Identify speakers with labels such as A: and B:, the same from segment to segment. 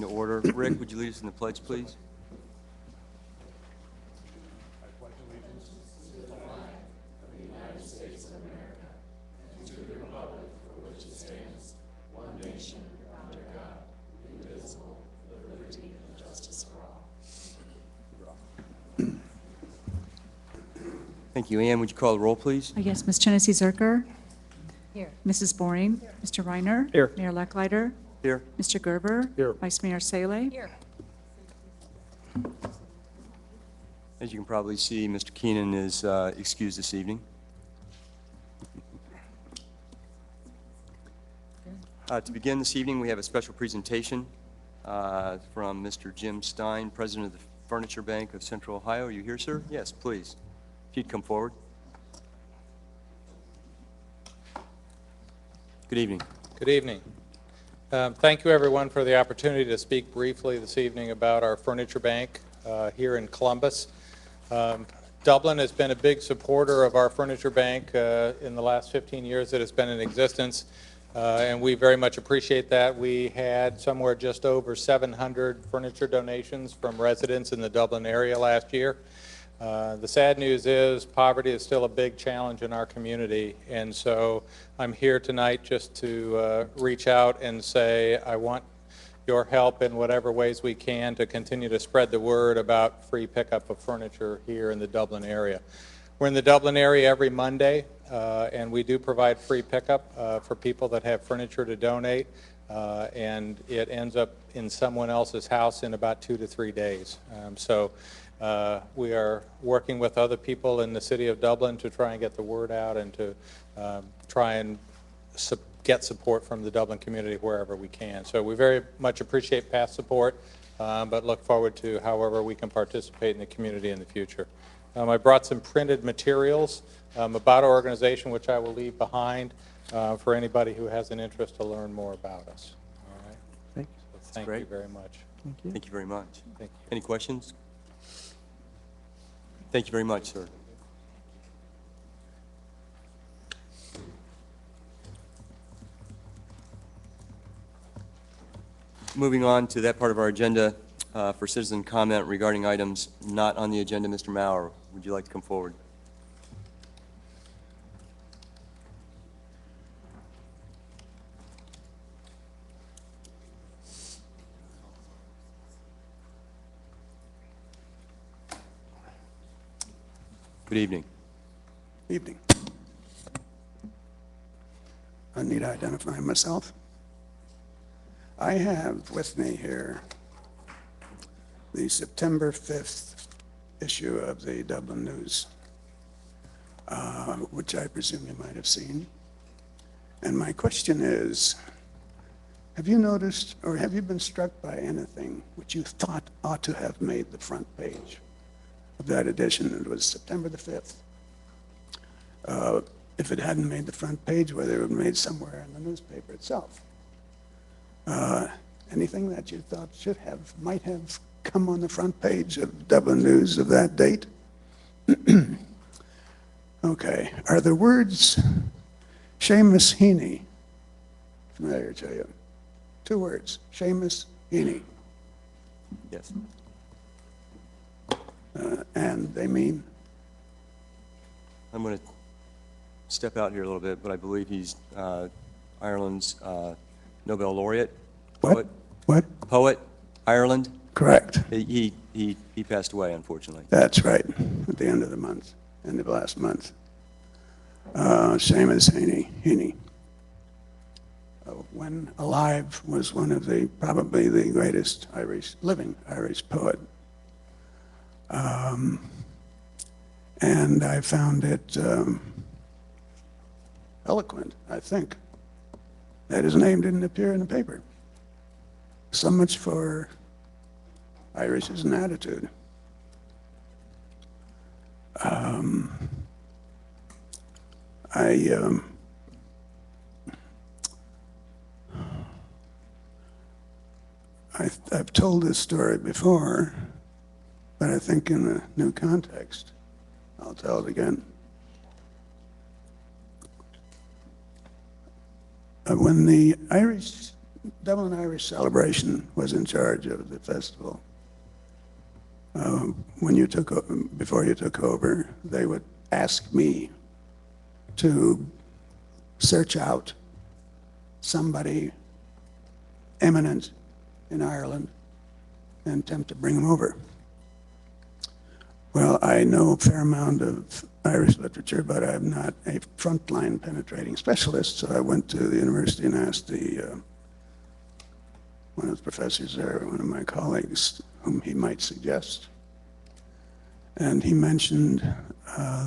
A: To order. Rick, would you lead us in the pledge, please? Thank you. Ann, would you call the roll, please?
B: Yes, Ms. Chenesy Zerker.
C: Here.
B: Mrs. Boring. Here. Mr. Reiner.
D: Here.
B: Mayor Lecklider.
A: Here.
B: Mr. Gerber.
D: Here.
B: Vice Mayor Saleh.
C: Here.
A: As you can probably see, Mr. Keenan is excused this evening. To begin this evening, we have a special presentation from Mr. Jim Stein, President of the Furniture Bank of Central Ohio. Are you here, sir? Yes, please. If you'd come forward. Good evening.
D: Good evening. Thank you, everyone, for the opportunity to speak briefly this evening about our furniture bank here in Columbus. Dublin has been a big supporter of our furniture bank in the last 15 years that it's been in existence, and we very much appreciate that. We had somewhere just over 700 furniture donations from residents in the Dublin area last year. The sad news is poverty is still a big challenge in our community, and so I'm here tonight just to reach out and say I want your help in whatever ways we can to continue to spread the word about free pickup of furniture here in the Dublin area. We're in the Dublin area every Monday, and we do provide free pickup for people that have furniture to donate, and it ends up in someone else's house in about 2 to 3 days. We are working with other people in the city of Dublin to try and get the word out and to try and get support from the Dublin community wherever we can. So we very much appreciate past support, but look forward to however we can participate in the community in the future. I brought some printed materials about our organization, which I will leave behind for anybody who has an interest to learn more about us. All right. Thank you very much.
A: Thank you very much.
D: Thank you.
A: Any questions? Thank you very much, sir. Moving on to that part of our agenda for citizen comment regarding items not on the agenda, Mr. Maurer, would you like to come forward? Good evening.
E: Evening. I need to identify myself. I have with me here the September 5th issue of the Dublin News, which I presume you might have seen. And my question is, have you noticed or have you been struck by anything which you thought ought to have made the front page of that edition? It was September the 5th. If it hadn't made the front page, whether it would have made somewhere in the newspaper itself. Anything that you thought might have come on the front page of Dublin News of that date? Okay. Are the words Seamus Heaney familiar to you? 2 words, Seamus Heaney.
A: Yes.
E: And they mean?
A: I'm going to step out here a little bit, but I believe he's Ireland's Nobel laureate. Poet.
E: What?
A: Poet, Ireland.
E: Correct.
A: He passed away, unfortunately.
E: That's right, at the end of the month, end of last month. Seamus Heaney. When alive, was one of probably the greatest living Irish poet. And I found it eloquent, I think, that his name didn't appear in the paper. So much for Irish as an attitude. I've told this story before, but I think in a new context, I'll tell it again. When the Irish Dublin Irish Celebration was in charge of the festival. Before you took over, they would ask me to search out somebody eminent in Ireland and attempt to bring them over. Well, I know a fair amount of Irish literature, but I'm not a frontline penetrating specialist, so I went to the university and asked one of the professors there, one of my colleagues, whom he might suggest. And he mentioned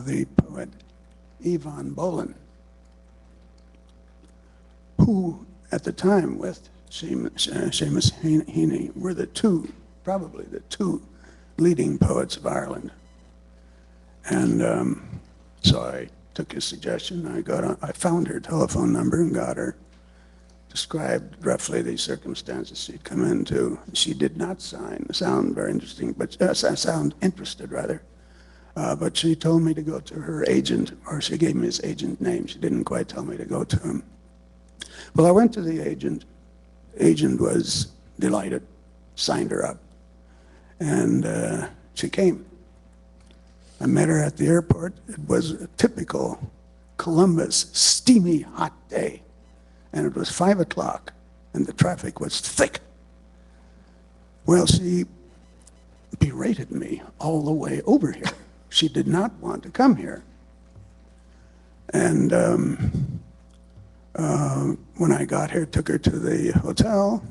E: the poet Ivan Bolin, who at the time with Seamus Heaney were probably the two leading poets of Ireland. And so I took his suggestion. I found her telephone number and got her, described roughly the circumstances she'd come into. She did not sound very interesting, but sound interested rather. But she told me to go to her agent, or she gave me his agent name. She didn't quite tell me to go to him. Well, I went to the agent. Agent was delighted, signed her up, and she came. I met her at the airport. It was a typical Columbus, steamy, hot day, and it was 5 o'clock, and the traffic was thick. Well, she berated me all the way over here. She did not want to come here. And when I got here, took her to the hotel,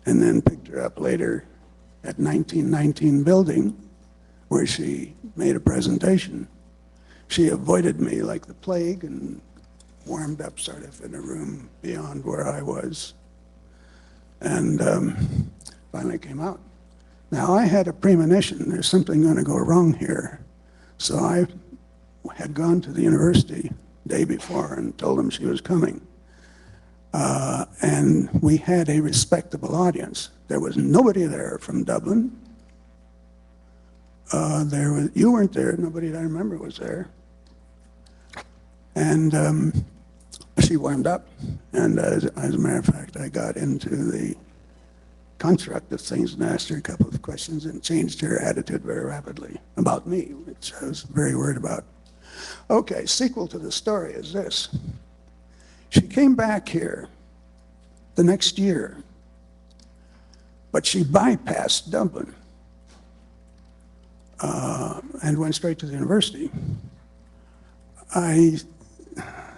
E: and then picked her up later at 1919 building, where she made a presentation. She avoided me like the plague and warmed up sort of in a room beyond where I was, and finally came out. Now, I had a premonition, there's something going to go wrong here. So I had gone to the university the day before and told them she was coming. And we had a respectable audience. There was nobody there from Dublin. You weren't there, nobody that I remember was there. And she warmed up, and as a matter of fact, I got into the construct of things and asked her a couple of questions and changed her attitude very rapidly about me, which I was very worried about. Okay, sequel to the story is this. She came back here the next year, but she bypassed Dublin and went straight to the university. I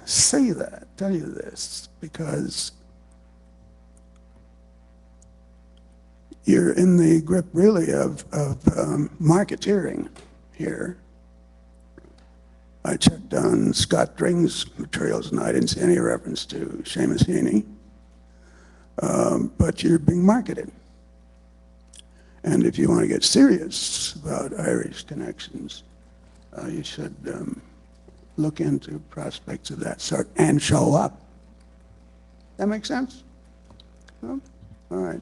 E: tell you this, because you're in the grip, really, of marketeering here. I checked on Scott Dring's materials, and I didn't see any reference to Seamus Heaney. But you're being marketed. And if you want to get serious about Irish connections, you should look into prospects of that sort and show up. That make sense? No? All right.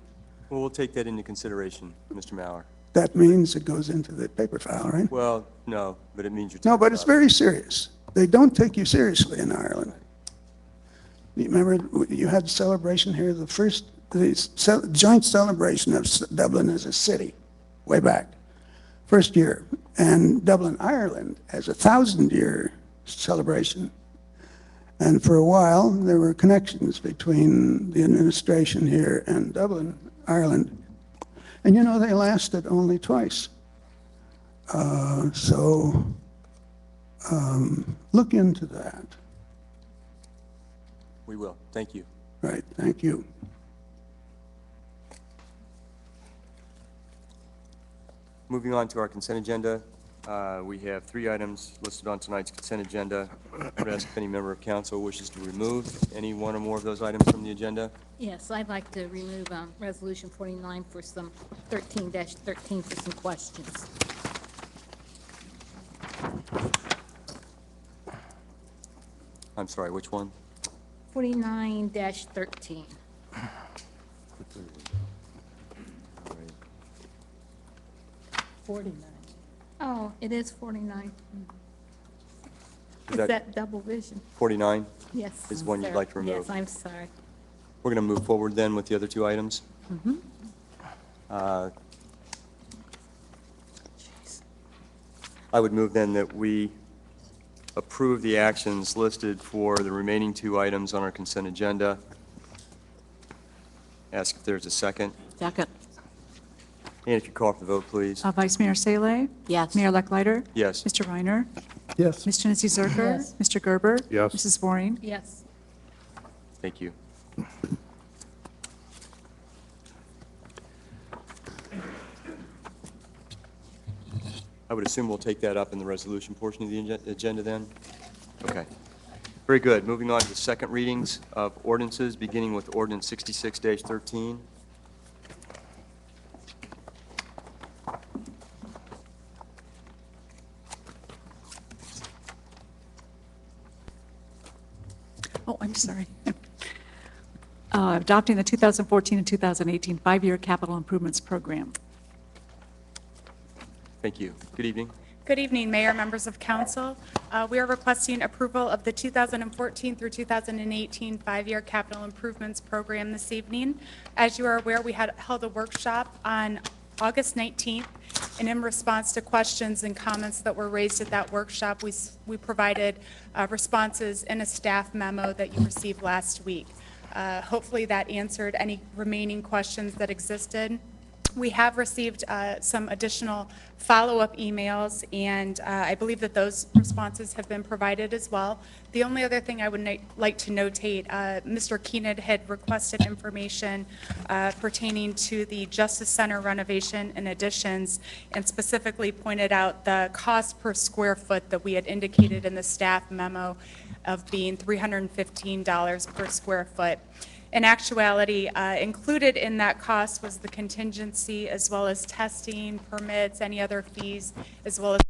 A: Well, we'll take that into consideration, Mr. Maurer.
E: That means it goes into the paper file, right?
A: Well, no, but it means you're
E: No,
A: talking
E: but it's
A: about it.
E: very serious. They don't take you seriously in Ireland. You remember you had the celebration here, the joint celebration of Dublin as a city, way back, first year. And Dublin, Ireland has a 1,000-year celebration. And for a while, there were connections between the administration here and Dublin, Ireland. And you know, they lasted only twice. So look into that.
A: We will. Thank you.
E: Right, thank you.
A: Moving on to our consent agenda, we have 3 items listed on tonight's consent agenda. I would ask if any member of council wishes to remove any one or more of those items from the agenda.
C: Yes, I'd like to remove Resolution 49 for some 13-13 for some questions.
A: I'm sorry, which one?
C: 49-13.
A: All right.
B: 49.
C: Oh, it is 49.
A: Is
C: Is
A: that
C: that double vision?
A: 49
C: Yes.
A: is
C: I'm
A: one you'd
C: sorry.
A: like to remove?
C: Yes, I'm sorry.
A: We're going to move forward then with the other two items. Uh, I would move then that we approve the actions listed for the remaining two items on our consent agenda. Ask if there's a second.
F: Second.
A: And if you call for the vote, please.
B: Vice Mayor Salee.
F: Yes.
B: Mayor Lucklider.
A: Yes.
B: Mr. Reiner.
E: Yes.
B: Ms. Janice Zerker.
C: Yes.
B: Mr. Gerber.
G: Yes.
B: Mrs. Waring.
C: Yes.
A: Thank you. I would assume we'll take that up in the resolution portion of the agenda then? Okay. Very good. Moving on to the second readings of ordinances, beginning with ordinance 66-13.
B: Oh, I'm sorry. Adopting the 2014 and 2018 five-year capital improvements program.
A: Thank you. Good evening.
H: Good evening, Mayor, members of council. We are requesting approval of the 2014 through 2018 five-year capital improvements program this evening. As you are aware, we had held a workshop on August 19th, and in response to questions and comments that were raised at that workshop, we provided responses in a staff memo that you received last week. Hopefully that answered any remaining questions that existed. We have received some additional follow-up emails, and I believe that those responses have been provided as well. The only other thing I would like to notate, Mr. Keenan had requested information pertaining to the Justice Center renovation and additions, and specifically pointed out the cost per square foot that we had indicated in the staff memo of being $315 per square foot. In actuality, included in that cost was the contingency as well as testing, permits, any other fees, as well as